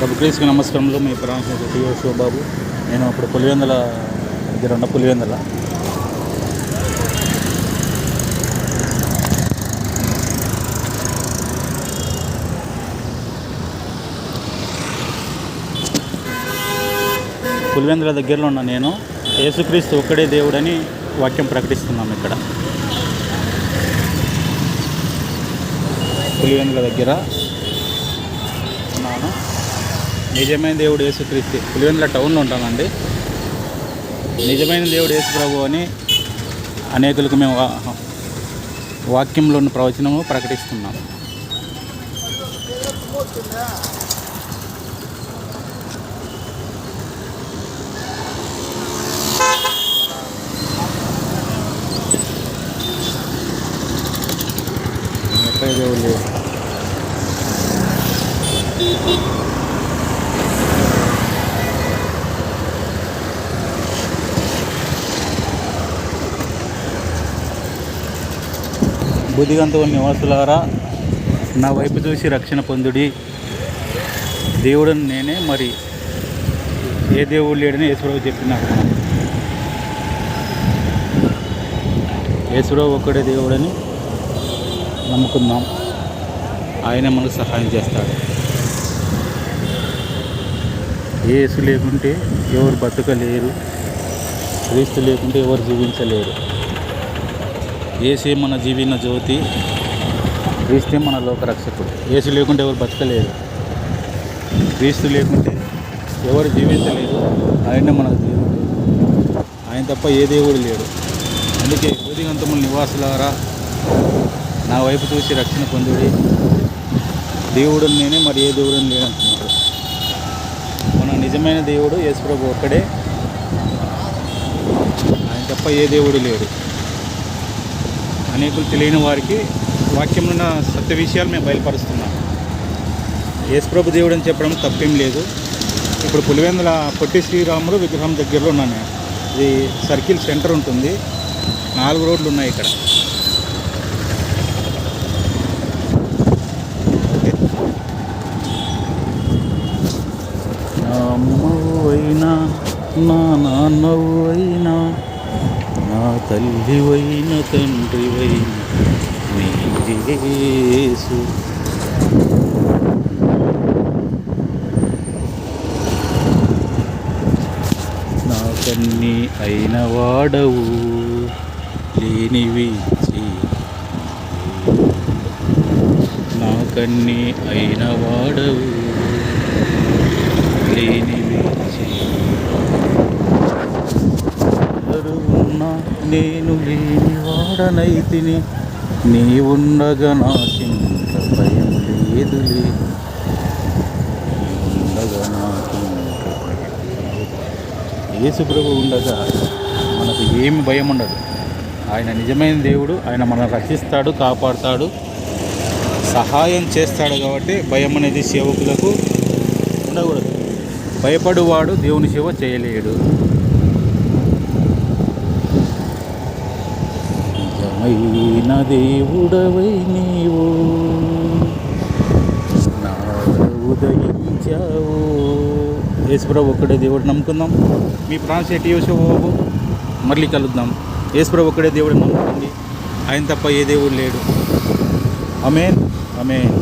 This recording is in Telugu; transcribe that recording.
ప్రభు క్రీస్తుకి నమస్కారంలో మీ ప్రాంతం టీఓ శివబాబు. నేను ఇప్పుడు పులివెందుల దగ్గర ఉన్న పులివెందుల దగ్గరలో ఉన్న నేను యేసుక్రీస్తు ఒక్కడే దేవుడని వాక్యం ప్రకటిస్తున్నాం. ఇక్కడ పులివెందుల దగ్గర ఉన్నాను. నిజమైన దేవుడు యేసుక్రీస్తు. పులివెందుల టౌన్లో ఉంటానండి. నిజమైన దేవుడు యేసు ప్రభు అని అనేకులకు మేము వాక్యంలోని ప్రవచనము ప్రకటిస్తున్నాం. దేవుడు బుద్ధిగంతువుల నివాసులారా, నా వైపు చూసి రక్షణ పొందుడి. దేవుడు నేనే, మరి ఏ దేవుడు లేడని యేసుప్రభు చెప్పినాడు. యేసుప్రభు ఒక్కడే దేవుడని నమ్ముకుందాం. ఆయన మనకు సహాయం చేస్తాడు. యేసు లేకుంటే ఎవరు బతకలేరు, క్రీస్తు లేకుంటే ఎవరు జీవించలేరు. యేసే మన జీవన జ్యోతి, క్రీస్తే మన లోకరక్షకుడు. యేసు లేకుంటే ఎవరు బతకలేరు, క్రీస్తు లేకుంటే ఎవరు జీవించలేరు. ఆయన మన దేవుడు, ఆయన తప్ప ఏ దేవుడు లేడు. అందుకే బుద్ధిగంతముల నివాసులారా, నా వైపు చూసి రక్షణ పొందుడి. దేవుడు నేనే, మరి ఏ దేవుడు లేదంటున్నాడు. మన నిజమైన దేవుడు యేసుప్రభు ఒక్కడే, ఆయన తప్ప ఏ దేవుడు లేడు. అనేకులు తెలియని వారికి వాక్యంలో ఉన్న సత్య విషయాలు మేము బయలుపరుస్తున్నాం. యేసుప్రభు దేవుడు అని చెప్పడం తప్పేం లేదు. ఇప్పుడు పులివెందుల పొట్టి శ్రీరాములు విగ్రహం దగ్గరలో ఉన్నాను. ఇది సర్కిల్ సెంటర్ ఉంటుంది. 4 రోడ్లు ఉన్నాయి ఇక్కడ. నా అమ్మవు అయినా, నా నాన్నవు అయినా, నా తల్లివైన తండ్రివైన నీవే యేసు. నా కన్నీ అయిన వాడవు, లేనివి నా కన్నీ అయిన వాడవు, లేనివి ఉన్నా నేను లేని వాడనైతిని, నీ ఉండగా నాకింక భయం లేదులే, ఉండగా నాకింక భయం లేదు. యేసుప్రభు ఉండగా మనకు ఏమి భయం ఉండదు. ఆయన నిజమైన దేవుడు. ఆయన మనల్ని రక్షిస్తాడు, కాపాడుతాడు, సహాయం చేస్తాడు. కాబట్టి భయం అనేది సేవకులకు ఉండకూడదు. భయపడువాడు దేవుని సేవ చేయలేడు. నిజమైన దేవుడవై నీవు నా ఉదయించావు. యేసుప్రభు ఒక్కడే దేవుడు నమ్ముకుందాం. మీ ప్రాంతం టీఓ శివబాబు. మళ్ళీ కలుద్దాం. యేసుప్రభు ఒక్కడే దేవుడు నమ్ముకోండి. ఆయన తప్ప ఏ దేవుడు లేడు. ఆమేన్, ఆమేన్.